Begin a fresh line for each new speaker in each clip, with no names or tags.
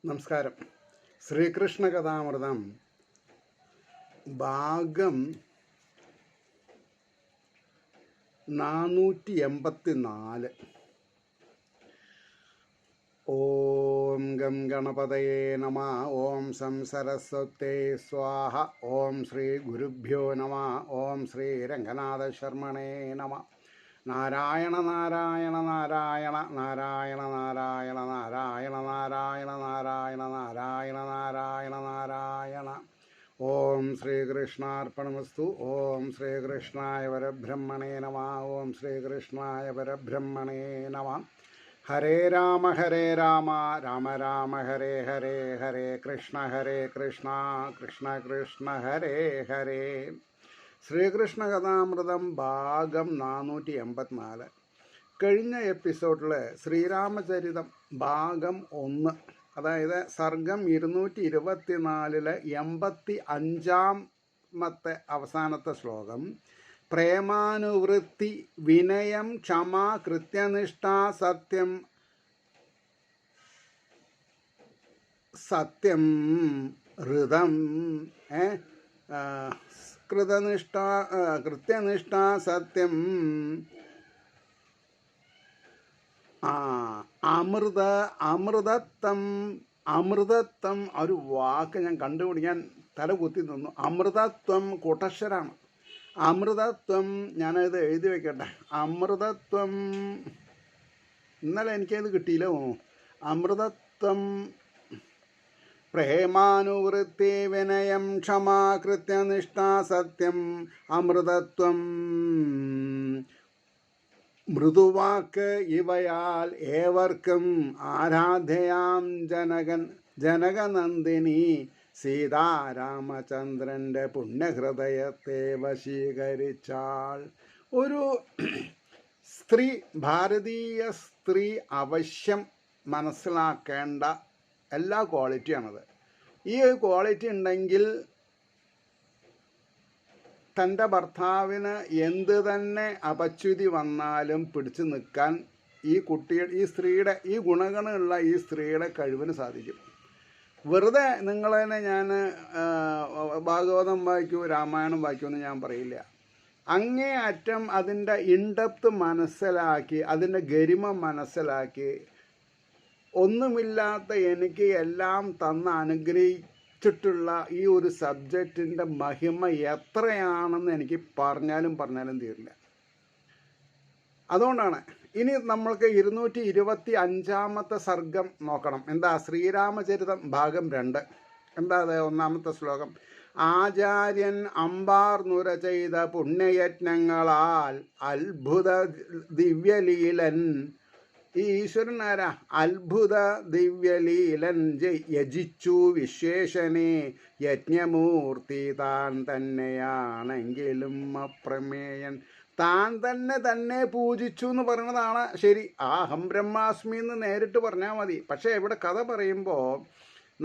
നമസ്കാരം. ശ്രീകൃഷ്ണ കഥാമൃതം ഭാഗം 484. ഓം ഗം ഗണപതയേ നമ. ഓം സം സരസ്വതേ സ്വാഹ. ഓം ശ്രീ ഗുരുഭ്യോ നമ. ഓം ശ്രീ രംഗനാഥ ശർമ്മണേ നമ. നാരായണ നാരായണ നാരായണ നാരായണ നാരായണ നാരായണ നാരായണ നാരായണ നാരായണ നാരായണ നാരായണ. ഓം ശ്രീകൃഷ്ണാർപ്പണമസ്തു. ഓം ശ്രീകൃഷ്ണായ പരബ്രഹ്മണേ നമ. ഓം ശ്രീകൃഷ്ണായ പരബ്രഹ്മണേ നമ. ഹരേ രാമ രാമ രാമ ഹരേ ഹരേ, ഹരേ കൃഷ്ണ കൃഷ്ണ കൃഷ്ണ ഹരേ ഹരേ. ശ്രീകൃഷ്ണ കഥാമൃതം ഭാഗം 484. കഴിഞ്ഞ എപ്പിസോഡിൽ ശ്രീരാമചരിതം ഭാഗം 1, അതായത് സർഗം 224 85 അവസാനത്തെ ശ്ലോകം, പ്രേമാനുവൃത്തി വിനയം ക്ഷമ കൃത്യനിഷ്ഠ സത്യം സത്യം ഋതം കൃത്യനിഷ്ഠ സത്യം അമൃതത്വം ഒരു വാക്ക് ഞാൻ കണ്ടുപിടിക്കാൻ തല കുത്തി നിന്നു. അമൃതത്വം കൂട്ടക്ഷരാണ്. അമൃതത്വം ഞാനത് എഴുതി വയ്ക്കട്ടെ. അമൃതത്വം ഇന്നലെ എനിക്കത് കിട്ടിയില്ല. അമൃതത്വം പ്രേമാനുവൃത്തി വിനയം ക്ഷമ കൃത്യനിഷ്ഠ സത്യം അമൃതത്വം മൃദുവാക്ക് ഇവയാൽ ഏവർക്കും ആരാധ്യയാം ജനകനന്ദിനി സീതാരാമചന്ദ്രൻ്റെ പുണ്യഹൃദയത്തെ വശീകരിച്ചാൾ. ഒരു സ്ത്രീ, ഭാരതീയ സ്ത്രീ അവശ്യം മനസ്സിലാക്കേണ്ട എല്ലാ ക്വാളിറ്റിയാണത്. ഈ ഒരു ക്വാളിറ്റി ഉണ്ടെങ്കിൽ തൻ്റെ ഭർത്താവിന് എന്ത് തന്നെ അപച്യുതി വന്നാലും പിടിച്ചു നിൽക്കാൻ ഈ സ്ത്രീയുടെ, ഈ ഗുണഗണമുള്ള ഈ സ്ത്രീയുടെ കഴിവിന് സാധിക്കും. വെറുതെ നിങ്ങളതിനെ ഞാൻ ഭാഗവതം വായിക്കൂ രാമായണം വായിക്കുമെന്ന് ഞാൻ പറയില്ല. അങ്ങേ അറ്റം അതിൻ്റെ ഇൻഡെപ്ത് മനസ്സിലാക്കി, അതിൻ്റെ ഗരിമ മനസ്സിലാക്കി, ഒന്നുമില്ലാത്ത എനിക്ക് എല്ലാം തന്ന് അനുഗ്രഹിച്ചിട്ടുള്ള ഈ ഒരു സബ്ജക്റ്റിൻ്റെ മഹിമ എത്രയാണെന്ന് എനിക്ക് പറഞ്ഞാലും തീരില്ല. അതുകൊണ്ടാണ് ഇനി നമ്മൾക്ക് 225 സർഗം നോക്കണം. എന്താ? ശ്രീരാമചരിതം ഭാഗം 2. എന്താ അത്? 1-ാമത്തെ ശ്ലോകം, ആചാര്യൻ അമ്പാർ നുര ചെയ്ത പുണ്യയജ്ഞങ്ങളാൽ അത്ഭുത ദിവ്യലീലൻ. ഈ ഈശ്വരൻ ആരാ? അത്ഭുത ദിവ്യലീലൻ യജിച്ചു വിശ്വേശനെ യജ്ഞമൂർത്തി താൻ തന്നെയാണെങ്കിലും അപ്രമേയൻ. താൻ തന്നെ പൂജിച്ചു എന്ന് പറയുന്നതാണ് ശരി. അഹം ബ്രഹ്മാസ്മി എന്ന് നേരിട്ട് പറഞ്ഞാൽ മതി. പക്ഷേ ഇവിടെ കഥ പറയുമ്പോൾ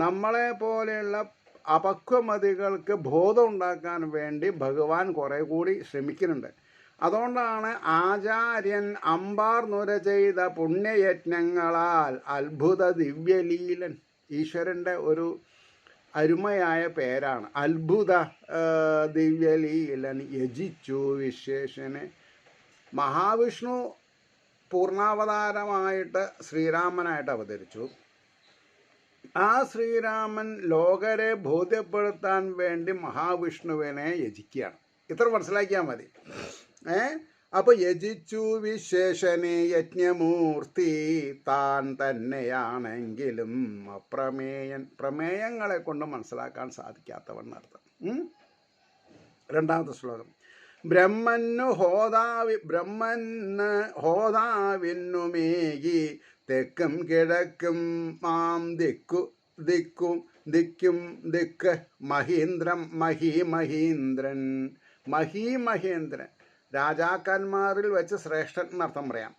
നമ്മളെ പോലെയുള്ള അപക്വമതികൾക്ക് ബോധം ഉണ്ടാക്കാൻ വേണ്ടി ഭഗവാൻ കുറേ കൂടി ശ്രമിക്കുന്നുണ്ട്. അതുകൊണ്ടാണ് ആചാര്യൻ അമ്പാർ നുര ചെയ്ത പുണ്യയജ്ഞങ്ങളാൽ അത്ഭുത ദിവ്യലീലൻ. ഈശ്വരൻ്റെ ഒരു അരുമയായ പേരാണ് അത്ഭുത ദിവ്യലീലൻ യജിച്ചു വിശേഷനെ. മഹാവിഷ്ണു പൂർണ്ണാവതാരമായിട്ട് ശ്രീരാമനായിട്ട് അവതരിച്ചു. ആ ശ്രീരാമൻ ലോകരെ ബോധ്യപ്പെടുത്താൻ വേണ്ടി മഹാവിഷ്ണുവിനെ യജിക്കുകയാണ്. ഇത്ര മനസ്സിലാക്കിയാൽ മതി. അപ്പോൾ യജിച്ചു വിശേഷനെ യജ്ഞമൂർത്തി താൻ തന്നെയാണെങ്കിലും അപ്രമേയൻ. പ്രമേയങ്ങളെ കൊണ്ട് മനസ്സിലാക്കാൻ സാധിക്കാത്തവൻ അർത്ഥം. 2-ാമത്തെ ശ്ലോകം, ബ്രഹ്മന് ഹോതാവിന്നുമേകി തെക്കും കിഴക്കും മാം ദിക്ക് മഹീമഹീന്ദ്രൻ രാജാക്കന്മാരിൽ വെച്ച് ശ്രേഷ്ഠൻ എന്നർത്ഥം പറയാം.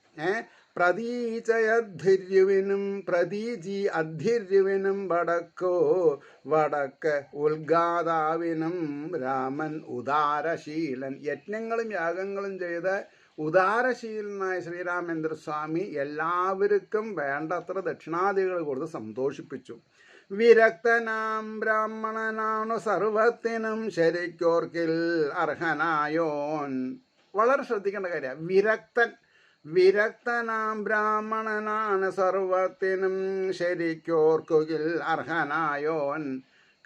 അധിര്യവിനും വടക്ക് ഉൽഗാതാവിനും രാമൻ ഉദാരശീലൻ. യജ്ഞങ്ങളും യാഗങ്ങളും ചെയ്ത് ഉദാരശീലനായ ശ്രീരാമേന്ദ്രസ്വാമി എല്ലാവർക്കും വേണ്ടത്ര ദക്ഷിണാദികൾ കൊടുത്ത് സന്തോഷിപ്പിച്ചു. വിരക്തനാം ബ്രാഹ്മണനാണു സർവത്തിനും ശരിക്കോർക്കിൽ അർഹനായോൻ. വളരെ ശ്രദ്ധിക്കേണ്ട കാര്യമാണ്. വിരക്തനാം ബ്രാഹ്മണനാണ് സർവത്തിനും ശരിക്കോർക്കുകിൽ അർഹനായോൻ.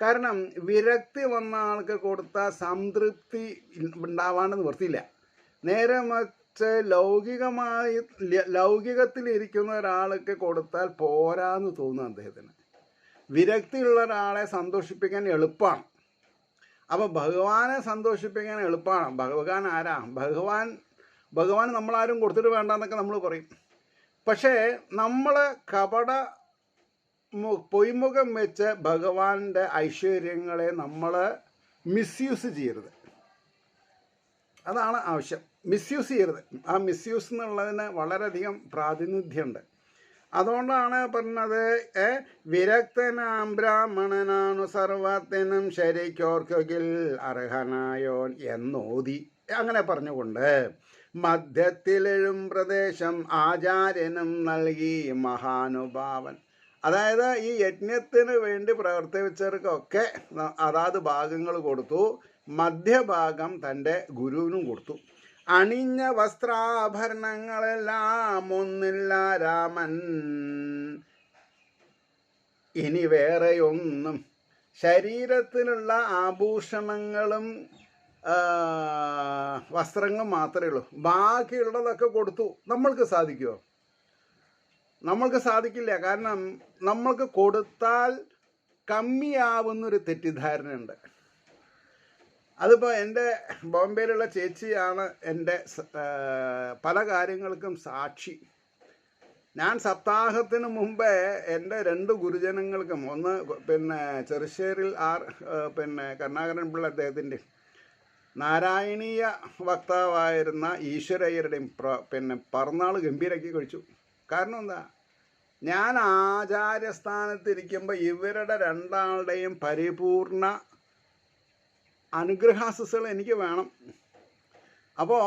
കാരണം വിരക്തി വന്ന ആൾക്ക് കൊടുത്ത സംതൃപ്തി ഉണ്ടാവാണ്ട് നിവർത്തിയില്ല. നേരെ മറിച്ച് ലൗകികത്തിലിരിക്കുന്ന ഒരാൾക്ക് കൊടുത്താൽ പോരാന്ന് തോന്നുന്നു അദ്ദേഹത്തിന്. വിരക്തിയുള്ള ഒരാളെ സന്തോഷിപ്പിക്കാൻ എളുപ്പമാണ്. അപ്പോൾ ഭഗവാനെ സന്തോഷിപ്പിക്കാൻ എളുപ്പമാണ്. ഭഗവാൻ ആരാ? ഭഗവാൻ നമ്മളാരും കൊടുത്തിട്ട് വേണ്ടെന്നൊക്കെ നമ്മൾ പറയും. പക്ഷേ നമ്മൾ പൊയ്മുഖം വെച്ച് ഭഗവാന്റെ ഐശ്വര്യങ്ങളെ നമ്മൾ മിസ്യൂസ് ചെയ്യരുത്. അതാണ് ആവശ്യം. മിസ്യൂസ് ചെയ്യരുത്. ആ മിസ്യൂസ് എന്നുള്ളതിന് വളരെയധികം പ്രാതിനിധ്യമുണ്ട്. അതുകൊണ്ടാണ് പറഞ്ഞത്, വിരക്തനാം ബ്രാഹ്മണനാണു സർവത്തിനും ശരിക്കോർക്കുകിൽ അർഹനായോൻ എന്നോതി. അങ്ങനെ പറഞ്ഞുകൊണ്ട് മധ്യത്തിലെഴും പ്രദേശം ആചാര്യനും നൽകി മഹാനുഭാവൻ. അതായത് ഈ യജ്ഞത്തിന് വേണ്ടി പ്രവർത്തിച്ചവർക്കൊക്കെ അതാത് ഭാഗങ്ങൾ കൊടുത്തു. മധ്യഭാഗം തൻ്റെ ഗുരുവിനും കൊടുത്തു. അണിഞ്ഞ വസ്ത്രാഭരണങ്ങളെല്ലാം ഒന്നില്ല രാമൻ, ഇനി വേറെയൊന്നും. ശരീരത്തിലുള്ള ആഭൂഷണങ്ങളും വസ്ത്രങ്ങൾ മാത്രമേ ഉള്ളൂ. ബാക്കിയുള്ളതൊക്കെ കൊടുത്തു. നമ്മൾക്ക് സാധിക്കുമോ? നമ്മൾക്ക് സാധിക്കില്ല. കാരണം നമ്മൾക്ക് കൊടുത്താൽ കമ്മിയാവുന്നൊരു തെറ്റിദ്ധാരണയുണ്ട്. അതിപ്പോൾ എൻ്റെ ബോംബെയിലുള്ള ചേച്ചിയാണ് എൻ്റെ പല കാര്യങ്ങൾക്കും സാക്ഷി. ഞാൻ സപ്താഹത്തിന് മുമ്പേ എൻ്റെ 2 ഗുരുജനങ്ങൾക്കും, ഒന്ന് ചെറുശ്ശേരിൽ കരുണാകരൻ പിള്ള അദ്ദേഹത്തിൻ്റെ നാരായണീയ വക്താവായിരുന്ന ഈശ്വരയ്യരുടെയും പിറന്നാൾ ഗംഭീരമാക്കി കഴിച്ചു. കാരണം എന്താ? ഞാൻ ആചാര്യസ്ഥാനത്തിരിക്കുമ്പോൾ ഇവരുടെ 2 ആളുടെയും പരിപൂർണ അനുഗ്രഹാശസ്സുകൾ എനിക്ക് വേണം. അപ്പോൾ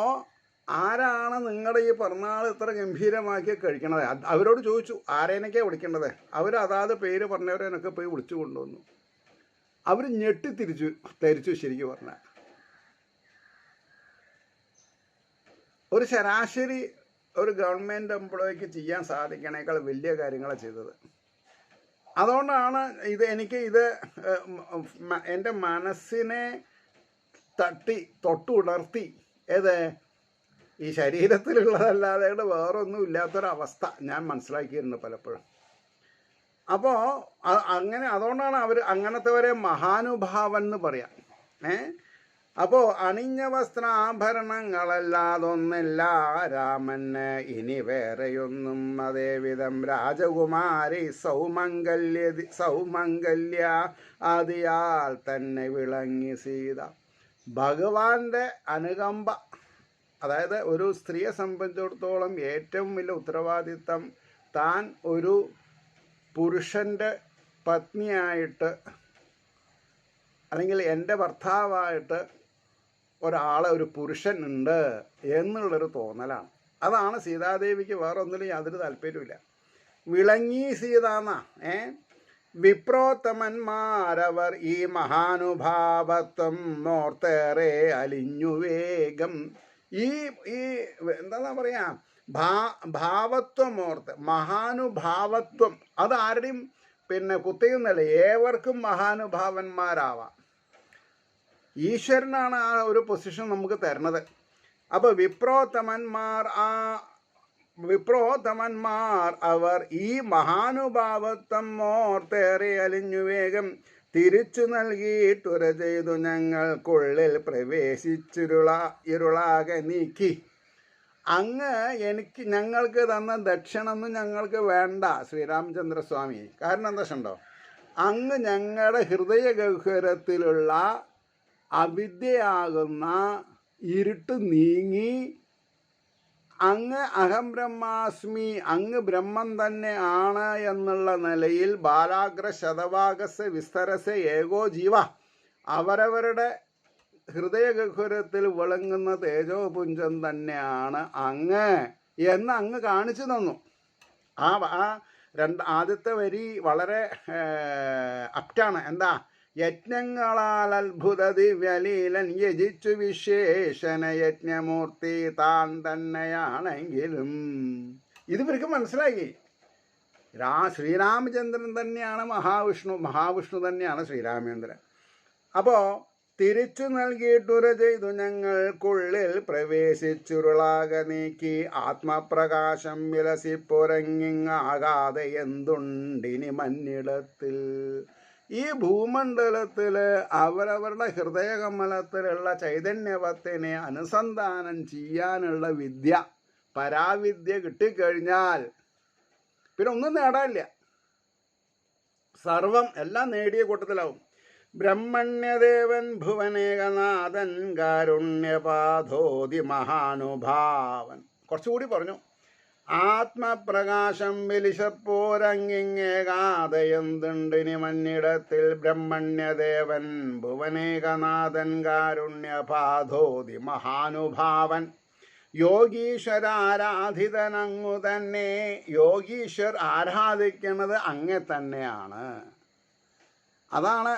ആരാണ് നിങ്ങളുടെ ഈ പിറന്നാൾ ഇത്ര ഗംഭീരമാക്കി കഴിക്കണത്? അവരോട് ചോദിച്ചു ആരേനൊക്കെയാണ് വിളിക്കേണ്ടത്. അവർ അതാത് പേര് പറഞ്ഞവരെയൊക്കെ പോയി വിളിച്ചു കൊണ്ടുവന്നു. അവർ തരിച്ചു. ശരിക്കും പറഞ്ഞാൽ ഒരു ശരാശരി ഒരു ഗവൺമെൻറ് എംപ്ലോയിക്ക് ചെയ്യാൻ സാധിക്കണേക്കാൾ വലിയ കാര്യങ്ങളാണ് ചെയ്തത്. അതുകൊണ്ടാണ് എനിക്ക് എൻ്റെ മനസ്സിനെ തൊട്ടുണർത്തി. ഈ ശരീരത്തിലുള്ളതല്ലാതെ വേറൊന്നും ഇല്ലാത്തൊരവസ്ഥ ഞാൻ മനസ്സിലാക്കിയിട്ടുണ്ട് പലപ്പോഴും. അപ്പോൾ അതുകൊണ്ടാണ് അവർ അങ്ങനത്തെവരെ മഹാനുഭാവൻ എന്ന് പറയാം. അപ്പോൾ അണിഞ്ഞ വസ്ത്രാഭരണങ്ങളല്ലാതൊന്നില്ല രാമന്, ഇനി വേറെയൊന്നും. അതേവിധം രാജകുമാരി സൗമംഗല്യ ആദിയാൽ തന്നെ വിളങ്ങി സീത. ഭഗവാന്റെ അനുകമ്പ, അതായത് ഒരു സ്ത്രീയെ സംബന്ധിച്ചിടത്തോളം ഏറ്റവും വലിയ ഉത്തരവാദിത്തം താൻ ഒരു പുരുഷൻ്റെ പത്നിയായിട്ട് അല്ലെങ്കിൽ എൻ്റെ ഭർത്താവായിട്ട് ഒരു പുരുഷൻ ഉണ്ട് എന്നുള്ളൊരു തോന്നലാണ്. അതാണ് സീതാദേവിക്ക്. വേറെ ഒന്നിലും യാതൊരു താല്പര്യമില്ല. വിളങ്ങി സീതാന്നാ. വിപ്രോത്തമന്മാരവർ ഈ മഹാനുഭാവത്വം നോർത്തേറെ അലിഞ്ഞു വേഗം. ഈ എന്താ പറയാ, ഭാവത്വം ഓർത്ത് മഹാനുഭാവത്വം. അത് ആരുടെയും കുത്തിയുന്നല്ല, ഏവർക്കും മഹാനുഭാവന്മാരാവാം. ഈശ്വരനാണ് ആ ഒരു പൊസിഷൻ നമുക്ക് തരുന്നത്. അപ്പോൾ വിപ്രോത്തമന്മാർ അവർ ഈ മഹാനുഭാവത്വം ഓർത്തേറെ അലിഞ്ഞു വേഗം തിരിച്ചു നൽകിയിട്ടുര ചെയ്തു ഞങ്ങൾക്കുള്ളിൽ ഇരുളാകെ നീക്കി. അങ്ങ് ഞങ്ങൾക്ക് തന്ന ദക്ഷിണൊന്നും ഞങ്ങൾക്ക് വേണ്ട ശ്രീരാമചന്ദ്രസ്വാമി. കാരണം എന്താ വെച്ചിട്ടുണ്ടോ, അങ്ങ് ഞങ്ങളുടെ ഹൃദയഗഹ്വരത്തിലുള്ള അവിദ്യയാകുന്ന ഇരുട്ട് നീങ്ങി അങ്ങ് അഹം ബ്രഹ്മാസ്മി, അങ്ങ് ബ്രഹ്മം തന്നെ ആണ് എന്നുള്ള നിലയിൽ ബാലാഗ്ര ശതഭാഗസ് വിസ്തരസ് ഏകോ ജീവ അവരവരുടെ ഹൃദയഗഹ്വരത്തിൽ വിളങ്ങുന്ന തേജോപുഞ്ചം തന്നെയാണ് അങ്ങ് എന്ന് അങ്ങ് കാണിച്ചു തന്നു. ആ ആദ്യത്തെ വരി വളരെ അപ്റ്റാണ്. എന്താ? യജ്ഞങ്ങളാൽ അത്ഭുത ദിവ്യലീലൻ യജിച്ചു വിശേഷന യജ്ഞമൂർത്തി താൻ തന്നെയാണെങ്കിലും ഇത് ഇവർക്ക് മനസ്സിലാക്കി. ശ്രീരാമചന്ദ്രൻ തന്നെയാണ് മഹാവിഷ്ണു തന്നെയാണ് ശ്രീരാമചന്ദ്രൻ. അപ്പോൾ തിരിച്ചു നൽകിയിട്ടുര ചെയ്തു ഞങ്ങൾക്കുള്ളിൽ പ്രവേശിച്ചുരുളാകെ നീക്കി ആത്മപ്രകാശം വിലസിപ്പുറങ്ങിങ്ങാകാതെ എന്തുണ്ടിനി മന്നിടത്തിൽ. ഈ ഭൂമണ്ഡലത്തിൽ അവരവരുടെ ഹൃദയകമലത്തിലുള്ള ചൈതന്യവത്തിനെ അനുസന്ധാനം ചെയ്യാനുള്ള വിദ്യ, പരാവിദ്യ കിട്ടിക്കഴിഞ്ഞാൽ പിന്നെ ഒന്നും നേടാനില്ല. സർവം എല്ലാം നേടിയ കൂട്ടത്തിലാവും. ബ്രഹ്മണ്യദേവൻ ഭുവനേകനാഥൻ കാരുണ്യപാധോതി മഹാനുഭാവൻ. കുറച്ചുകൂടി പറഞ്ഞു. ആത്മപ്രകാശം വിലിശപ്പോരങ്ങിങ്ങേകാതയെന്തുണ്ടിനി മന്നിടത്തിൽ ബ്രഹ്മണ്യദേവൻ ഭുവനേകനാഥൻ കാരുണ്യപാധോതി മഹാനുഭാവൻ. യോഗീശ്വരാരാധിതനങ്ങു തന്നെ. യോഗീശ്വർ ആരാധിക്കുന്നത് അങ്ങെ തന്നെയാണ്. അതാണ്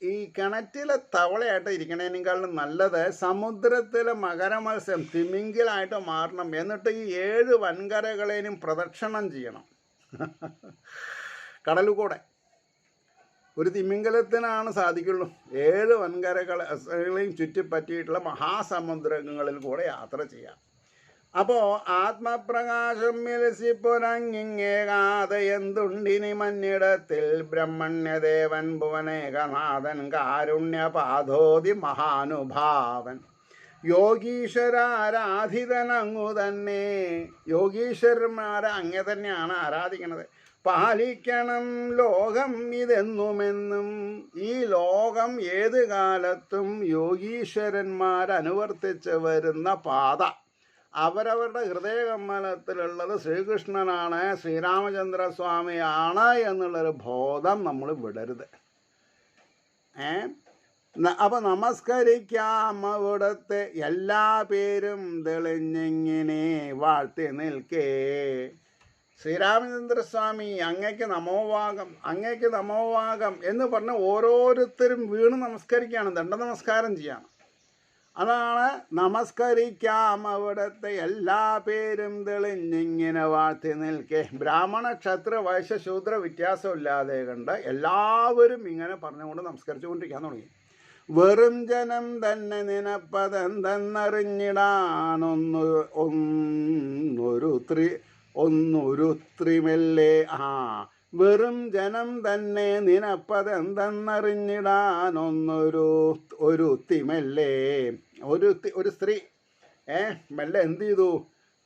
ഈ കിണറ്റിലെ തവളയായിട്ട് ഇരിക്കണേനേക്കാളും നല്ലത് സമുദ്രത്തിലെ മകരമത്സ്യം തിമിംഗിലായിട്ട് മാറണം. എന്നിട്ട് ഈ 7 വൻകരകളെയും പ്രദക്ഷിണം ചെയ്യണം. കടലുകൂടെ ഒരു തിമിംഗലത്തിനാണ് സാധിക്കുള്ളൂ 7 വൻകരകളെയും ചുറ്റിപ്പറ്റിയിട്ടുള്ള മഹാസമുദ്രങ്ങളിൽ കൂടെ യാത്ര ചെയ്യാം. അപ്പോൾ ആത്മപ്രകാശം വിലസിപ്പുറങ്ങിങ്ങേകാതെ എന്തുണ്ടിനി മന്നിടത്തിൽ ബ്രഹ്മണ്യദേവൻ ഭുവനേകനാഥൻ കാരുണ്യപാധോതി മഹാനുഭാവൻ. യോഗീശ്വരാരാധിതനങ്ങു തന്നെ. യോഗീശ്വരന്മാരെ അങ്ങ് തന്നെയാണ് ആരാധിക്കുന്നത്. പാലിക്കണം ലോകം ഇതെന്നുമെന്നും. ഈ ലോകം ഏത് കാലത്തും യോഗീശ്വരന്മാരനുവർത്തിച്ച് വരുന്ന പാത. അവരവരുടെ ഹൃദയകമലത്തിലുള്ളത് ശ്രീകൃഷ്ണനാണ്, ശ്രീരാമചന്ദ്രസ്വാമിയാണ് എന്നുള്ളൊരു ബോധം നമ്മൾ വിടരുത്. അപ്പം നമസ്കരിക്കാം അവിടുത്തെ എല്ലാ പേരും തെളിഞ്ഞിങ്ങനെ വാഴ്ത്തി നിൽക്കേ. ശ്രീരാമചന്ദ്രസ്വാമി അങ്ങയ്ക്ക് നമോവാകം, അങ്ങയ്ക്ക് നമോവാകം എന്ന് പറഞ്ഞ് ഓരോരുത്തരും വീണ് നമസ്കരിക്കുകയാണ്, ദണ്ഡ നമസ്കാരം ചെയ്യാണ്. അതാണ് നമസ്കരിക്കാം അവിടുത്തെ എല്ലാ പേരും തെളിഞ്ഞിങ്ങനെ വാഴ്ത്തി നിൽക്കേ. ബ്രാഹ്മണ ക്ഷത്ര വൈശ്യ ശൂദ്ര വ്യത്യാസമില്ലാതെ കണ്ട് എല്ലാവരും ഇങ്ങനെ പറഞ്ഞുകൊണ്ട് നമസ്കരിച്ചുകൊണ്ടിരിക്കാൻ തുടങ്ങി. വെറും ജനം തന്നെ നിനപ്പതെന്തെന്നറിഞ്ഞിടാനൊന്നൊരു വെറും ജനം തന്നെ നിനപ്പതെന്തെന്നറിഞ്ഞിടാനൊന്നൊരു തിമല്ലേ. ഒരു സ്ത്രീ മെല്ലെ എന്ത് ചെയ്തു?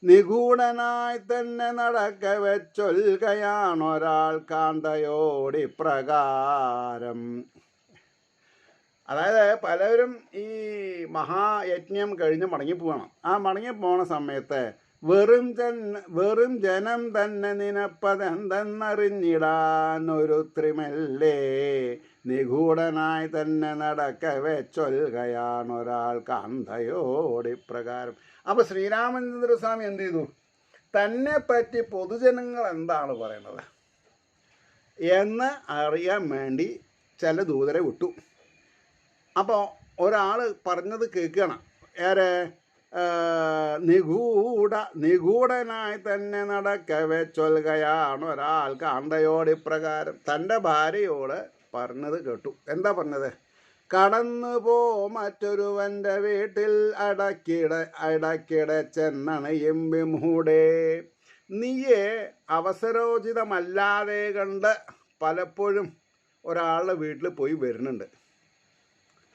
നിഗൂഢനായി തന്നെ നടക്ക വെച്ചൊൽകയാണൊരാൾ കാന്തയോടി പ്രകാരം. അതായത് പലരും ഈ മഹായജ്ഞം കഴിഞ്ഞ് മടങ്ങിപ്പോവാണ്. ആ മടങ്ങിപ്പോണ സമയത്ത് വെറും ജനം തന്നെ നിനപ്പതെന്തെന്നറിഞ്ഞിടാനൊരു ത്രിമല്ലേ. നിഗൂഢനായി തന്നെ നടക്ക വെച്ചൊൽകയാണൊരാൾ കാന്തയോടി പ്രകാരം. അപ്പോൾ ശ്രീരാമചന്ദ്രസ്വാമി എന്ത് ചെയ്തു? തന്നെ പറ്റി പൊതുജനങ്ങൾ എന്താണ് പറയുന്നത് എന്ന് അറിയാൻ വേണ്ടി ചില ദൂതരെ വിട്ടു. അപ്പോൾ ഒരാൾ പറഞ്ഞത് കേൾക്കണം. ഏറെ നിഗൂഢനായി തന്നെ നടക്കവെ ചൊൽകയാണ് ഒരാൾ കാന്തയോട് ഇപ്രകാരം. തൻ്റെ ഭാര്യയോട് പറഞ്ഞത് കേട്ടു. എന്താ പറഞ്ഞത്? കടന്നു പോ മറ്റൊരുവൻ്റെ വീട്ടിൽ അടക്കിടെ ചെന്നണയും വിമൂഢേ. നീയെ അവസരോചിതമല്ലാതെ കണ്ട് പലപ്പോഴും ഒരാളുടെ വീട്ടിൽ പോയി വരുന്നുണ്ട്.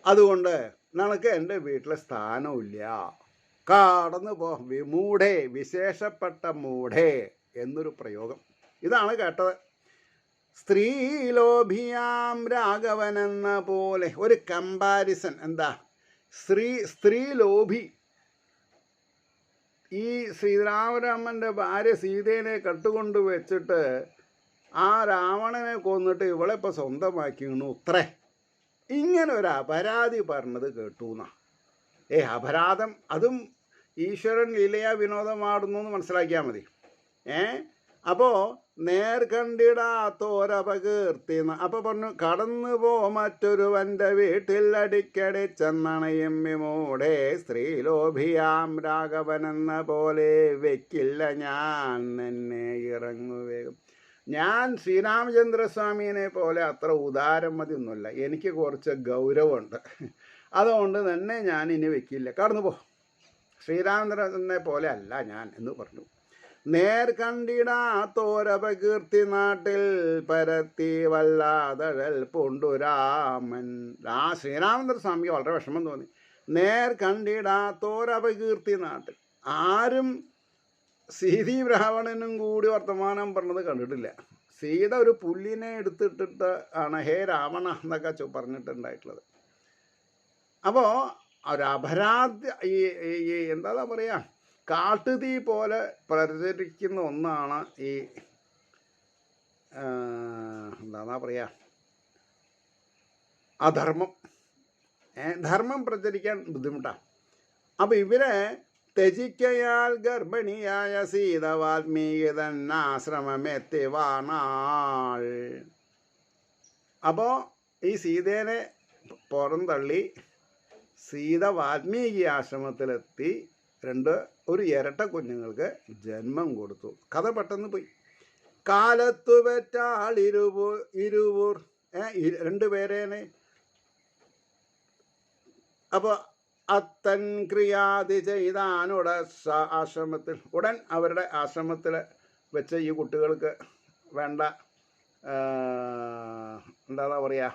അതുകൊണ്ട് നിനക്ക് എൻ്റെ വീട്ടിലെ സ്ഥാനമില്ല, കടന്നു പോ. വിമൂഢേ, വിശേഷപ്പെട്ട മൂഢേ എന്നൊരു പ്രയോഗം. ഇതാണ് കേട്ടത്. സ്ത്രീലോഭിയാം രാഘവൻ എന്ന പോലെ ഒരു കമ്പാരിസൺ. എന്താ? സ്ത്രീലോഭി. ഈ ശ്രീരാമരാമൻ്റെ ഭാര്യ സീതേനെ കട്ടുകൊണ്ട് വെച്ചിട്ട് ആ രാവണനെ കൊന്നിട്ട് ഇവളെ ഇപ്പോൾ സ്വന്തമാക്കിയിരുന്നു. ഇങ്ങനെ ഒരു പരാതി പറഞ്ഞത് കേട്ടു എന്നാ. അപരാധം അതും ഈശ്വരൻ ലീലയാ വിനോദമാടുന്നു എന്ന് മനസ്സിലാക്കിയാൽ മതി. അപ്പോൾ നേർകണ്ടിടാത്തോരപകീർത്തി. അപ്പോൾ പറഞ്ഞു, കടന്നു പോ മറ്റൊരുവൻ്റെ വീട്ടിൽ അടിക്കടി ചെന്നണയും വിമൂടെ സ്ത്രീലോഭിയാം രാഘവനെന്ന പോലെ വെക്കില്ല ഞാൻ എന്നെ ഇറങ്ങുവേഗം. ഞാൻ ശ്രീരാമചന്ദ്രസ്വാമിയെ പോലെ അത്ര ഉദാരമതി ഒന്നുമില്ല, എനിക്ക് കുറച്ച് ഗൗരവമുണ്ട്. അതുകൊണ്ട് തന്നെ ഞാൻ ഇനി വെക്കില്ല, കടന്നു പോ, ശ്രീരാമചന്ദ്രനെ പോലെ അല്ല ഞാൻ എന്ന് പറഞ്ഞു. നേർകണ്ടിടാത്തോരപകീർത്തി നാട്ടിൽ പരത്തി വല്ലാതഴൽ പൂണ്ടുരാമൻ. ശ്രീരാമചന്ദ്രസ്വാമിക്ക് വളരെ വിഷമം തോന്നി. നേർകണ്ടിടാത്തോരപകീർത്തി നാട്ടിൽ ആരും സീതി ബ്രാഹ്മണനും കൂടി വർത്തമാനം പറഞ്ഞത് കണ്ടിട്ടില്ല. സീത ഒരു പുല്ലിനെ എടുത്തിട്ടിട്ട് ആണ് ഹേ രാവണ എന്നൊക്കെ പറഞ്ഞിട്ടുണ്ടായിട്ടുള്ളത്. അപ്പോൾ ഒരപരാധ ഈ എന്താ പറയുക, കാട്ടുതീ പോലെ പ്രചരിക്കുന്ന ഒന്നാണ് ഈ എന്താ പറയുക, അധർമ്മം. ധർമ്മം പ്രചരിക്കാൻ ബുദ്ധിമുട്ടാണ്. അപ്പോൾ ഇവരെ ത്യജിക്കയാൽ ഗർഭിണിയായ സീത വാൽമീകി തന്നെ ആശ്രമമെത്തിവാണാൾ. അപ്പോൾ ഈ സീതേനെ പുറന്തള്ളി സീത വാൽമീകി ആശ്രമത്തിലെത്തി ഒരു ഇരട്ട കുഞ്ഞുങ്ങൾക്ക് ജന്മം കൊടുത്തു. കഥ പെട്ടെന്ന് പോയി. കാലത്തു പെറ്റാൾ ഇരുവൂർ രണ്ടുപേരേനെ. അപ്പോൾ അത്തൻ ക്രിയാതി ചെയ്താനുട ആശ്രമത്തിൽ ഉടൻ അവരുടെ ആശ്രമത്തിൽ വെച്ച് ഈ കുട്ടികൾക്ക് വേണ്ട എന്താ പറയുക,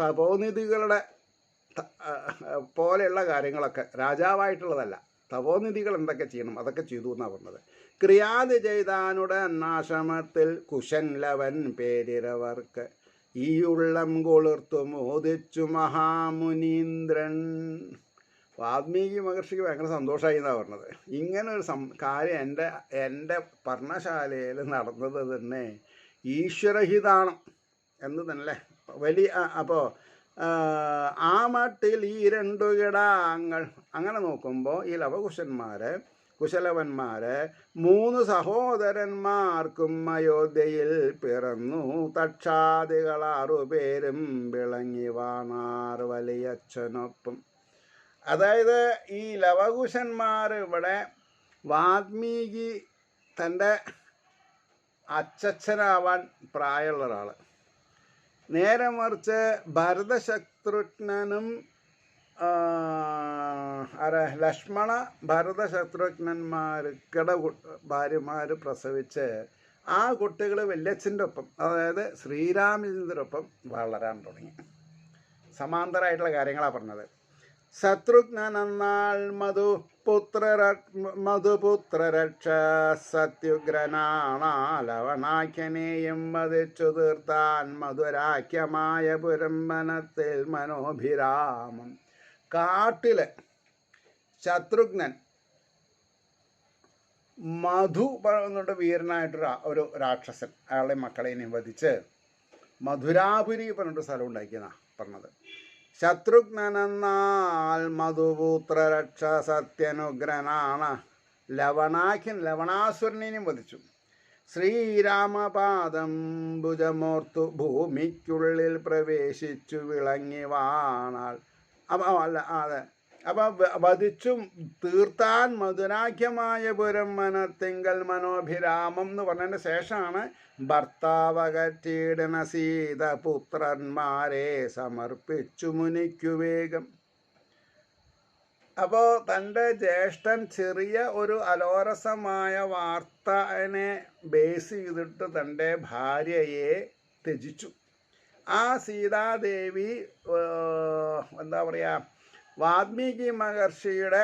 തപോനിധികളുടെ പോലെയുള്ള കാര്യങ്ങളൊക്കെ, രാജാവായിട്ടുള്ളതല്ല, തപോനിധികൾ എന്തൊക്കെ ചെയ്യണം അതൊക്കെ ചെയ്തു എന്നാണ് പറഞ്ഞത്. ക്രിയാതി ചെയ്താനുടെ ആശ്രമത്തിൽ കുശൻ ലവൻ പേരിരവർക്ക് ഈ ഉള്ളം കൊളിർത്തു മോദിച്ചു മഹാമുനീന്ദ്രൻ. വാൽമീകി മഹർഷിക്ക് ഭയങ്കര സന്തോഷമായി എന്നാണ് പറഞ്ഞത്. ഇങ്ങനൊരു കാര്യം എൻ്റെ പർണശാലയിൽ നടന്നത് തന്നെ ഈശ്വരഹിതാണ് എന്ന് തന്നെ വലിയ. അപ്പോൾ ആ മട്ടിൽ ഈ രണ്ടു കിടാങ്ങൾ അങ്ങനെ നോക്കുമ്പോൾ ഈ കുശലവന്മാർ 3 സഹോദരന്മാർക്കും അയോധ്യയിൽ പിറന്നു. തക്ഷാദികൾ 6 പേരും വിളങ്ങി വാണാർ വലിയച്ഛനൊപ്പം. അതായത് ഈ ലവകുശന്മാർ ഇവിടെ വാൽമീകി തൻ്റെ അച്ഛനാവാൻ പ്രായമുള്ള ഒരാൾ, നേരെ മറിച്ച് ഭരതശത്രുഘ്നനും ലക്ഷ്മണ ഭരതശത്രുഘ്നന്മാർക്കിടെ ഭാര്യമാർ പ്രസവിച്ച് ആ കുട്ടികൾ വല്യച്ഛൻ്റെ ഒപ്പം, അതായത് ശ്രീരാമചന്ദ്രനൊപ്പം വളരാൻ തുടങ്ങി. സമാന്തരമായിട്ടുള്ള കാര്യങ്ങളാണ് പറഞ്ഞത്. ശത്രുഘ്നൻ എന്നാൽ മധുപുത്രരക്ഷ സത്യുഗ്രനാണ്. ലവണാഖ്യനെയും വധിച്ചു തീർത്താൻ മധുരാഖ്യമായ പുരമ്പനത്തിൽ മനോഭിരാമം. കാട്ടില് ശത്രുഘ്നൻ മധു പറഞ്ഞിട്ട് വീരനായിട്ടൊരു ഒരു രാക്ഷസൻ അയാളുടെ മക്കളെയും വധിച്ച് മധുരാപുരി പറഞ്ഞിട്ട് സ്ഥലം ഉണ്ടാക്കിയെന്നാണ് പറഞ്ഞത്. ശത്രുഘ്നെന്നാൽ മധുപുത്രരക്ഷ സത്യനുഗ്രനാണ്. ലവണാസുരനെയും വധിച്ചു. ശ്രീരാമപാദം ഭുജമോർത്തു ഭൂമിക്കുള്ളിൽ പ്രവേശിച്ചു വിളങ്ങി വാണാൾ. അപ്പം വധിച്ചും തീർത്താൻ മധുരാഖ്യമായ പുരം മനത്തിങ്കൽ മനോഭിരാമം എന്ന് പറഞ്ഞതിന് ശേഷമാണ് ഭർത്താവകറ്റീടന സീത പുത്രന്മാരെ സമർപ്പിച്ചു മുനിക്കു വേഗം. അപ്പോൾ തൻ്റെ ജ്യേഷ്ഠൻ ചെറിയ ഒരു അലോരസമായ വാർത്തനെ ബേസ് ചെയ്തിട്ട് തൻ്റെ ഭാര്യയെ ത്യജിച്ചു. ആ സീതാദേവി എന്താ പറയുക, വാൽമീകി മഹർഷിയുടെ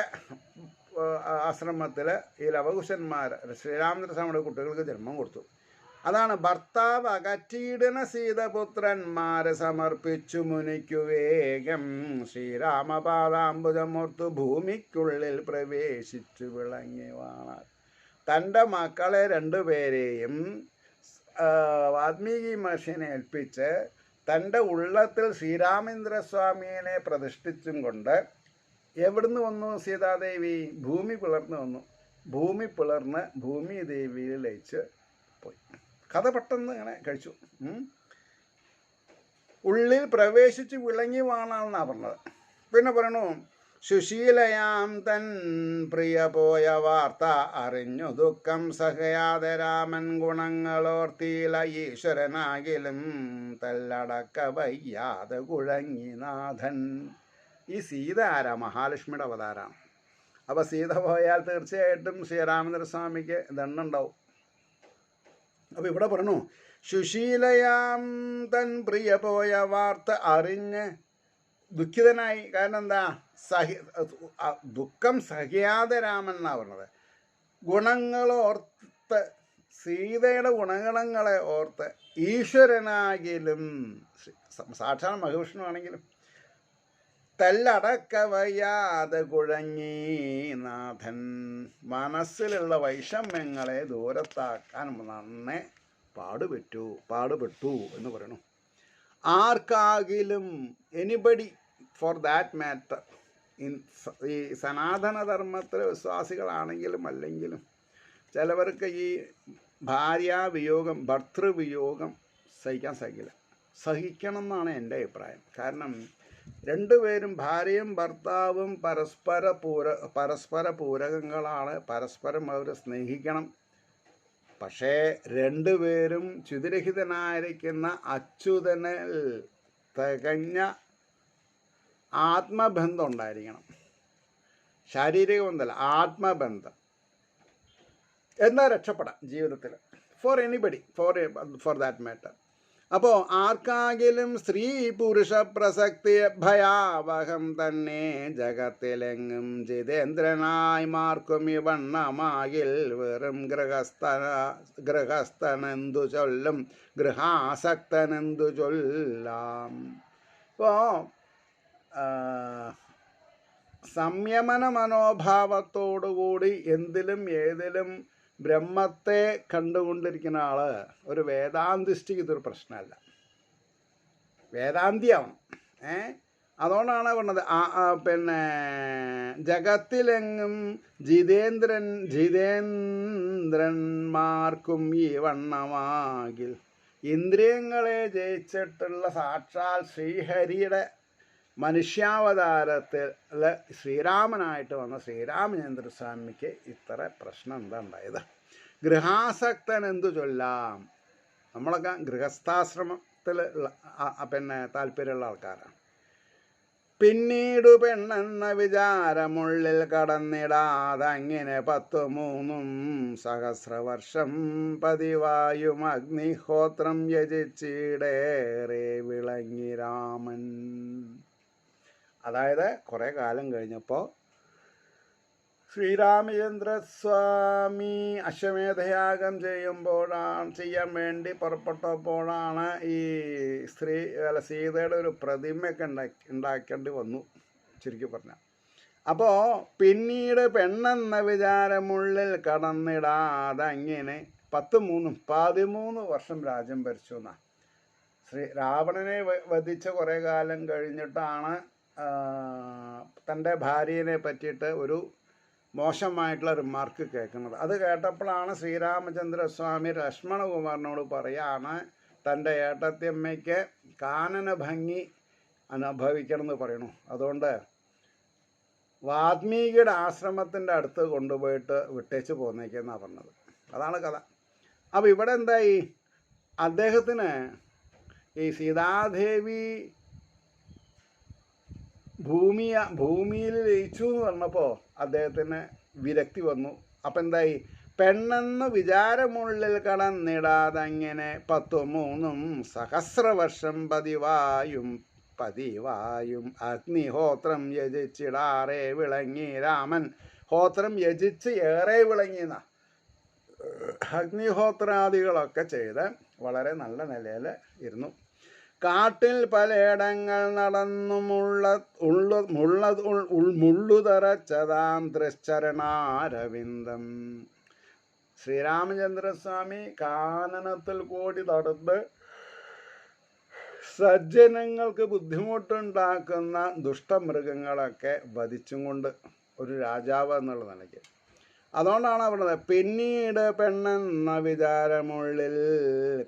ആശ്രമത്തിൽ ഈ ലവകുശന്മാർ ശ്രീരാമചന്ദ്രസ്വാമിയുടെ കുട്ടികൾക്ക് ജന്മം കൊടുത്തു. അതാണ് ഭർത്താവ് അകറ്റീടന സീതപുത്രന്മാരെ സമർപ്പിച്ചു മുനിക്കു വേഗം. ശ്രീരാമപാദാംബുജമോർത്തു ഭൂമിക്കുള്ളിൽ പ്രവേശിച്ചു വിളങ്ങി വാണാൾ. തൻ്റെ മക്കളെ 2 പേരെയും വാൽമീകി മഹർഷിനെ ഏൽപ്പിച്ച് തൻ്റെ ഉള്ളത്തിൽ ശ്രീരാമചന്ദ്രസ്വാമിയെ പ്രതിഷ്ഠിച്ചും കൊണ്ട് എവിടുന്ന് വന്നു സീതാദേവി? ഭൂമി പിളർന്ന് വന്നു. ഭൂമി പിളർന്ന് ഭൂമി ദേവിയിൽ ലയിച്ച് പോയി. കഥ പെട്ടെന്ന് ഇങ്ങനെ കഴിച്ചു. ഉള്ളിൽ പ്രവേശിച്ച് വിളങ്ങി വാണാണെന്നാണ് പറഞ്ഞത്. പിന്നെ പറയണു, സുശീലയാം തൻ പ്രിയ പോയ വാർത്ത അറിഞ്ഞു ദുഃഖം സഹയാതെ രാമൻ ഗുണങ്ങളോർത്തിയില ഈശ്വരനാകിലും തല്ലടക്ക വയ്യാതെ കുഴങ്ങിനാഥൻ. ഈ സീത ആരാ? മഹാലക്ഷ്മിയുടെ അവതാരമാണ്. അപ്പോൾ സീത പോയാൽ തീർച്ചയായിട്ടും ശ്രീരാമചന്ദ്രസ്വാമിക്ക് ദണ്ണുണ്ടാവും. അപ്പോൾ ഇവിടെ പറഞ്ഞു, സുശീലയാം തൻ പ്രിയ പോയ വാർത്ത അറിഞ്ഞ് ദുഃഖിതനായി. കാരണം എന്താ? ദുഃഖം സഹിയാതെ രാമൻ എന്നാണ് പറഞ്ഞത്. ഗുണങ്ങളോർത്ത്, സീതയുടെ ഗുണഗണങ്ങളെ ഓർത്ത് ഈശ്വരനാകിലും സാക്ഷാൽ മഹാവിഷ്ണു ആണെങ്കിലും തല്ലടക്ക വയ്യാതെ കുഴങ്ങി നാഥൻ. മനസ്സിലുള്ള വൈഷമ്യങ്ങളെ ദൂരത്താക്കാൻ നന്നെ പാടുപെട്ടു എന്ന് പറയണു. ആർക്കാകിലും, എനിബഡി ഫോർ ദാറ്റ് മാറ്റർ, ഈ സനാതനധർമ്മത്തിലെ വിശ്വാസികളാണെങ്കിലും അല്ലെങ്കിലും ചിലവർക്ക് ഈ ഭാര്യാവിയോഗം, ഭർത്തൃവിയോഗം സഹിക്കാൻ സഹിക്കണം എന്നാണ് എൻ്റെ അഭിപ്രായം. കാരണം രണ്ടുപേരും, ഭാര്യയും ഭർത്താവും പരസ്പര പൂരകങ്ങളാണ്. പരസ്പരം അവർ സ്നേഹിക്കണം. പക്ഷേ രണ്ടുപേരും ച്യുതിരഹിതനായിരിക്കുന്ന അച്യുതനിൽ തികഞ്ഞ ആത്മബന്ധം ഉണ്ടായിരിക്കണം. ശാരീരിക ബന്ധമല്ല, ആത്മബന്ധം. എന്നാൽ രക്ഷപ്പെടാം ജീവിതത്തിൽ. Four anybody, for that matter. അപ്പോൾ ആർക്കാകിലും സ്ത്രീ പുരുഷ പ്രസക്തി ഭയാവഹം തന്നെ ജഗത്തിലെങ്ങും ജിതേന്ദ്രനായി മാർക്കും ഇവണ്ണമാകിൽ വെറും ഗൃഹസ്ഥനെന്തു ചൊല്ലും, ഗൃഹാസക്തനെന്തു ചൊല്ലാം. ഇപ്പോൾ സംയമന മനോഭാവത്തോടുകൂടി എന്തിലും ഏതിലും ബ്രഹ്മത്തെ കണ്ടുകൊണ്ടിരിക്കുന്ന ആള് ഒരു വേദാന്തിസ്റ്റിക്ക് ഇതൊരു പ്രശ്നമല്ല. വേദാന്തിയാവണം. അതുകൊണ്ടാണ് പറഞ്ഞത്, പിന്നെ ജഗത്തിലെങ്ങും ജിതേന്ദ്രന്മാർക്കും ഈ വണ്ണമാകിൽ. ഇന്ദ്രിയങ്ങളെ ജയിച്ചിട്ടുള്ള സാക്ഷാൽ ശ്രീഹരിയുടെ മനുഷ്യാവതാരത്തിൽ ശ്രീരാമനായിട്ട് വന്ന ശ്രീരാമചന്ദ്രസ്വാമിക്ക് ഇത്ര പ്രശ്നം എന്താ ഉണ്ടായത്? ഗൃഹാസക്തൻ എന്തു ചൊല്ലാം? നമ്മളൊക്കെ ഗൃഹസ്ഥാശ്രമത്തിൽ പിന്നെ താല്പര്യമുള്ള ആൾക്കാരാണ്. പിന്നീട് പെണ്ണെന്ന വിചാരമുള്ളിൽ കടന്നിടാതങ്ങനെ 13 സഹസ്രവർഷം പതിവായും അഗ്നിഹോത്രം യജിച്ചിടേറെ വിളങ്ങി രാമൻ. അതായത് കുറേ കാലം കഴിഞ്ഞപ്പോൾ ശ്രീരാമചന്ദ്രസ്വാമി അശ്വമേധയാഗം ചെയ്യാൻ വേണ്ടി പുറപ്പെട്ടപ്പോഴാണ് ഈ സീതയുടെ ഒരു പ്രതിമയൊക്കെ ഉണ്ടാക്കേണ്ടി വന്നു, ചുരുക്കി പറഞ്ഞാൽ. അപ്പോൾ പിന്നീട് പെണ്ണെന്ന വിചാരമുള്ളിൽ കടന്നിടാതങ്ങനെ 13 വർഷം രാജ്യം ഭരിച്ചു എന്നാണ്. രാവണനെ വധിച്ച കുറേ കാലം കഴിഞ്ഞിട്ടാണ് തൻ്റെ ഭാര്യനെ പറ്റിയിട്ട് ഒരു മോശമായിട്ടുള്ള റിമാർക്ക് കേൾക്കുന്നത്. അത് കേട്ടപ്പോഴാണ് ശ്രീരാമചന്ദ്രസ്വാമി ലക്ഷ്മണകുമാരനോട് പറയാണ് തൻ്റെ ഏട്ടത്തിയമ്മയ്ക്ക് കാനന ഭംഗി അനുഭവിക്കണം എന്ന് പറയണു. അതുകൊണ്ട് വാൽമീകിയുടെ ആശ്രമത്തിൻ്റെ അടുത്ത് കൊണ്ടുപോയിട്ട് വിട്ടേച്ച് പോന്നേക്കെന്നാണ് പറഞ്ഞത്. അതാണ് കഥ. അപ്പോൾ ഇവിടെ എന്തായി? അദ്ദേഹത്തിന് ഈ സീതാദേവി ഭൂമിയിൽ ലയിച്ചു എന്ന് പറഞ്ഞപ്പോൾ അദ്ദേഹത്തിന് വിരക്തി വന്നു. അപ്പം എന്തായി? പെണ്ണെന്ന് വിചാരമുള്ളിൽ കടന്നിടാതങ്ങനെ 13 സഹസ്രവർഷം പതിവായും അഗ്നിഹോത്രം യജിച്ചിടാറെ വിളങ്ങി രാമൻ. ഹോത്രം യജിച്ച് ഏറെ വിളങ്ങിയെന്ന അഗ്നിഹോത്രാദികളൊക്കെ ചെയ്ത് വളരെ നല്ല നിലയിൽ ഇരുന്നു. കാട്ടിൽ പലയിടങ്ങൾ നടന്നു മുള്ളുതറച്ചതാം തൃശ്ചരണാരവിന്ദം. ശ്രീരാമചന്ദ്രസ്വാമി കാനനത്തിൽ കൂടി നടന്ന് സജ്ജനങ്ങൾക്ക് ബുദ്ധിമുട്ടുണ്ടാക്കുന്ന ദുഷ്ടമൃഗങ്ങളൊക്കെ വധിച്ചും കൊണ്ട് ഒരു രാജാവ് എന്നുള്ള നിലയ്ക്ക്. അതുകൊണ്ടാണ് പറഞ്ഞത്, പിന്നീട് പെണ്ണെന്ന വിചാരമുള്ളിൽ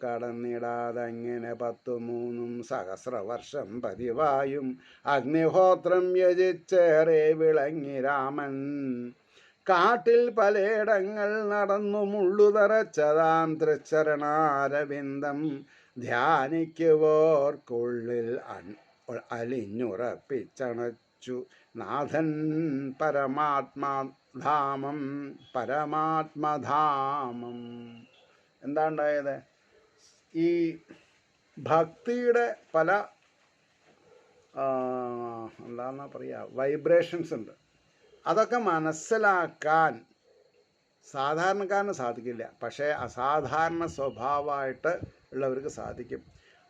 കടന്നിടാതങ്ങനെ 13 സഹസ്രവർഷം പതിവായും അഗ്നിഹോത്രം യജിച്ചേറെ വിളങ്ങി രാമൻ. കാട്ടിൽ പലയിടങ്ങൾ നടന്നു മുള്ളുതറച്ചതാം തൃച്ചരണാരവിന്ദം ധ്യാനിക്കുവോർക്കുള്ളിൽ അലിഞ്ഞുറപ്പിച്ചണച്ചു നാഥൻ പരമാത്മധാമം. എന്താ ഉണ്ടായത്? ഈ ഭക്തിയുടെ പല എന്താണെന്നാ പറയുക, വൈബ്രേഷൻസ് ഉണ്ട്. അതൊക്കെ മനസ്സിലാക്കാൻ സാധാരണക്കാരന് സാധിക്കില്ല, പക്ഷേ അസാധാരണ സ്വഭാവമായിട്ട് ഉള്ളവർക്ക് സാധിക്കും.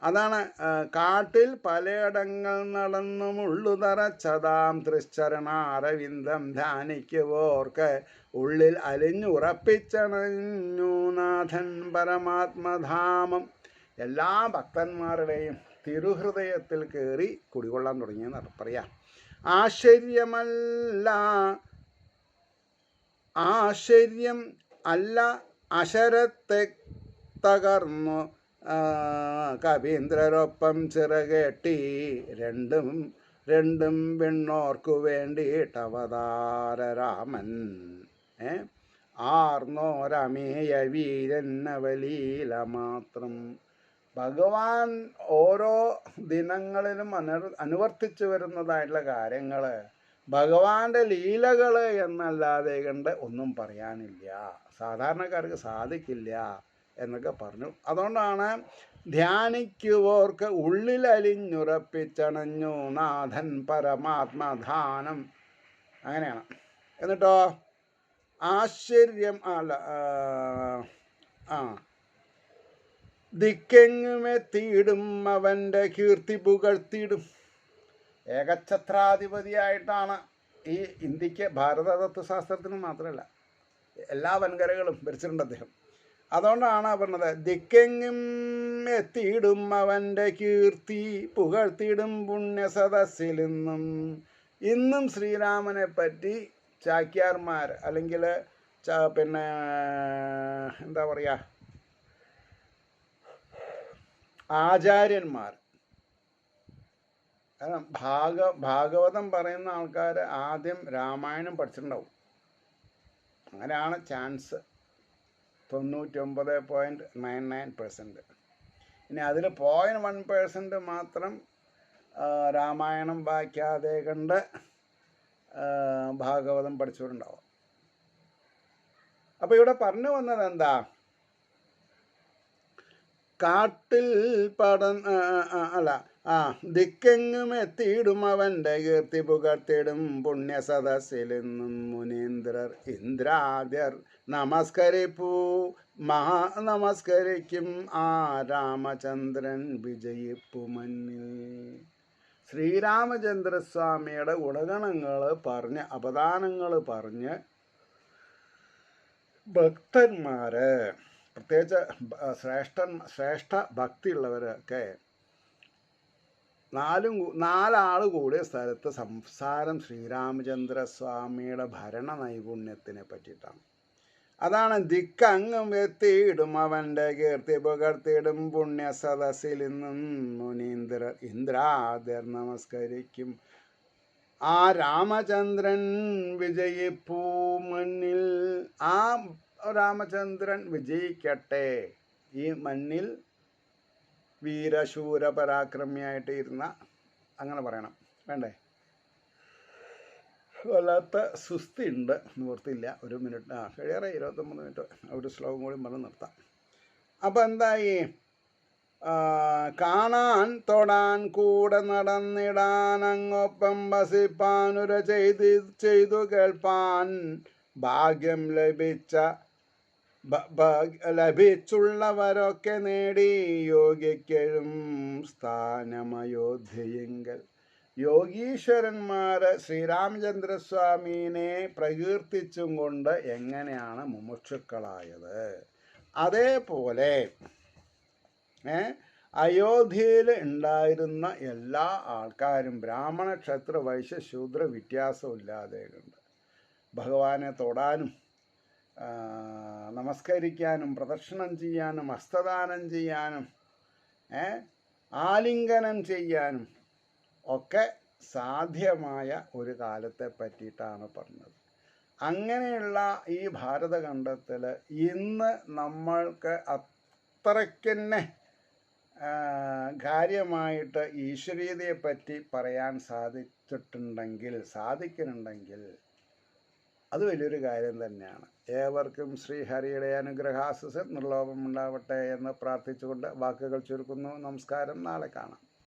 അതാണ് കാട്ടിൽ പലയിടങ്ങൾ നടന്നു മുള്ളുതറച്ചതാം തൃശ്ചരണാരവിന്ദം ധ്യാനിക്കുവോർക്ക് ഉള്ളിൽ അലിഞ്ഞുറപ്പിച്ചണഞ്ഞു നാഥൻ പരമാത്മധാമം. എല്ലാ ഭക്തന്മാരുടെയും തിരുഹൃദയത്തിൽ കയറി കുടികൊള്ളാൻ തുടങ്ങിയെന്ന് പറയാം. ആശ്ചര്യം അല്ല അശരത്തെ തകർന്നു കവീന്ദ്രരൊപ്പം ചിറകെട്ടി രണ്ടും വിണ്ണോർക്കു വേണ്ടിയിട്ടവതാര രാമൻ. ആർന്നോരമേയ വീരൻ നവലീല മാത്രം. ഭഗവാൻ ഓരോ ദിനങ്ങളിലും അനുവർത്തിച്ചു വരുന്നതായിട്ടുള്ള കാര്യങ്ങൾ, ഭഗവാന്റെ ലീലകൾ എന്നല്ലാതെ കണ്ട് ഒന്നും പറയാനില്ല, സാധാരണക്കാർക്ക് സാധിക്കില്ല എന്നൊക്കെ പറഞ്ഞു. അതുകൊണ്ടാണ് ധ്യാനിക്കുവോർക്ക് ഉള്ളിലലിഞ്ഞുറപ്പിച്ചണഞ്ഞു നാഥൻ പരമാത്മധാനം. അങ്ങനെയാണ്. എന്നിട്ടോ ആശ്ചര്യം ദിക്കെങ്ങുമെത്തിയിടും അവൻ്റെ കീർത്തി പുകഴ്ത്തിയിടും. ഏകഛത്രാധിപതിയായിട്ടാണ് ഈ ഇന്ത്യക്ക്, ഭാരത തത്വശാസ്ത്രത്തിന് മാത്രമല്ല എല്ലാ വൻകരകളും ഭരിച്ചിട്ടുണ്ട് അദ്ദേഹം. അതുകൊണ്ടാണ് പറഞ്ഞത്, ദിക്കെങ്ങും എത്തിയിടും അവൻ്റെ കീർത്തി പുകഴ്ത്തിയിടും പുണ്യസദസ്സിൽ ഇന്നും ശ്രീരാമനെ പറ്റി ചാക്യാർമാർ അല്ലെങ്കിൽ പിന്നെ എന്താ പറയുക, ആചാര്യന്മാർ, കാരണം ഭാഗവതം പറയുന്ന ആൾക്കാർ ആദ്യം രാമായണം പഠിച്ചിട്ടുണ്ടാവും. അങ്ങനെയാണ് ചാൻസ് 99.99%. ഇനി അതിൽ 0.1% മാത്രം രാമായണം വായിക്കാതെ കണ്ട് ഭാഗവതം പഠിച്ചവരുണ്ടാവും. അപ്പോൾ ഇവിടെ പറഞ്ഞു വന്നത് എന്താ? കാട്ടിൽ ദിക്കെങ്ങും എത്തിയിടും അവൻ്റെ കീർത്തി പുകഴ്ത്തിയിടും പുണ്യസദസ്സിൽ മുനീന്ദ്രർ ഇന്ദ്രാദ്യർ നമസ്കരിക്കും ആ രാമചന്ദ്രൻ വിജയിപ്പു മന്നിൽ. ശ്രീരാമചന്ദ്രസ്വാമിയുടെ ഗുണഗണങ്ങൾ പറഞ്ഞ് അവദാനങ്ങൾ പറഞ്ഞ് ഭക്തന്മാര്, പ്രത്യേകിച്ച് ശ്രേഷ്ഠ ഭക്തിയുള്ളവരൊക്കെ നാലാൾ കൂടിയ സ്ഥലത്ത് സംസാരം ശ്രീരാമചന്ദ്രസ്വാമിയുടെ ഭരണ നൈപുണ്യത്തിനെ പറ്റിയിട്ടാണ്. അതാണ് ദിക്കങ്ങും എത്തിയിടും അവൻ്റെ കീർത്തി പുകഴ്ത്തിയിടും പുണ്യസദസ്സിൽ മുനീന്ദ്രർ ഇന്ദ്രാദ്യർ നമസ്കരിക്കും ആ രാമചന്ദ്രൻ വിജയിപ്പൂ മണ്ണിൽ. ആ രാമചന്ദ്രൻ വിജയിക്കട്ടെ ഈ മണ്ണിൽ. വീരശൂര പരാക്രമിയായിട്ട് ഇരുന്ന, അങ്ങനെ പറയണം വേണ്ടേ? വല്ലാത്ത സുസ്തി ഉണ്ട്, നിവർത്തില്ല. 1 മിനിറ്റ് കഴിയാറെ 29 മിനിറ്റ്. ഒരു ശ്ലോകം കൂടി പറഞ്ഞ് നിർത്താം. അപ്പം എന്തായി? കാണാൻ തൊടാൻ കൂടെ നടന്നിടാൻ അങ്ങൊപ്പം വസിപ്പാനുര ചെയ്തു കേൾപ്പാൻ ഭാഗ്യം ലഭിച്ചുള്ളവരൊക്കെ നേടി യോഗിക്കഴും സ്ഥാനമയോധ്യയെങ്കൽ. യോഗീശ്വരന്മാർ ശ്രീരാമചന്ദ്രസ്വാമീനെ പ്രകീർത്തിച്ചും കൊണ്ട് എങ്ങനെയാണ് മുമുക്ഷുക്കളായത്, അതേപോലെ അയോധ്യയിൽ ഉണ്ടായിരുന്ന എല്ലാ ആൾക്കാരും ബ്രാഹ്മണ ക്ഷത്ര വൈശ്യ ശൂദ്ര വ്യത്യാസമില്ലാതെ ഉണ്ട് ഭഗവാനെ തൊടാനും നമസ്കരിക്കാനും പ്രദക്ഷിണം ചെയ്യാനും ഹസ്തദാനം ചെയ്യാനും ആലിംഗനം ചെയ്യാനും ഒക്കെ സാധ്യമായ ഒരു കാലത്തെ പറ്റിയിട്ടാണ് പറഞ്ഞത്. അങ്ങനെയുള്ള ഈ ഭാരതഖണ്ഡത്തിൽ ഇന്ന് നമ്മൾക്ക് അത്രയ്ക്കന്നെ കാര്യമായിട്ട് ഈശ്വരീയതയെ പറ്റി പറയാൻ സാധിക്കുന്നുണ്ടെങ്കിൽ അത് വലിയൊരു കാര്യം തന്നെയാണ്. ഏവർക്കും ശ്രീഹരിയുടെ അനുഗ്രഹാശിസ് നിർലോഭമുണ്ടാവട്ടെ എന്ന് പ്രാർത്ഥിച്ചുകൊണ്ട് വാക്കുകൾ ചുരുക്കുന്നു. നമസ്കാരം. നാളെ കാണാം.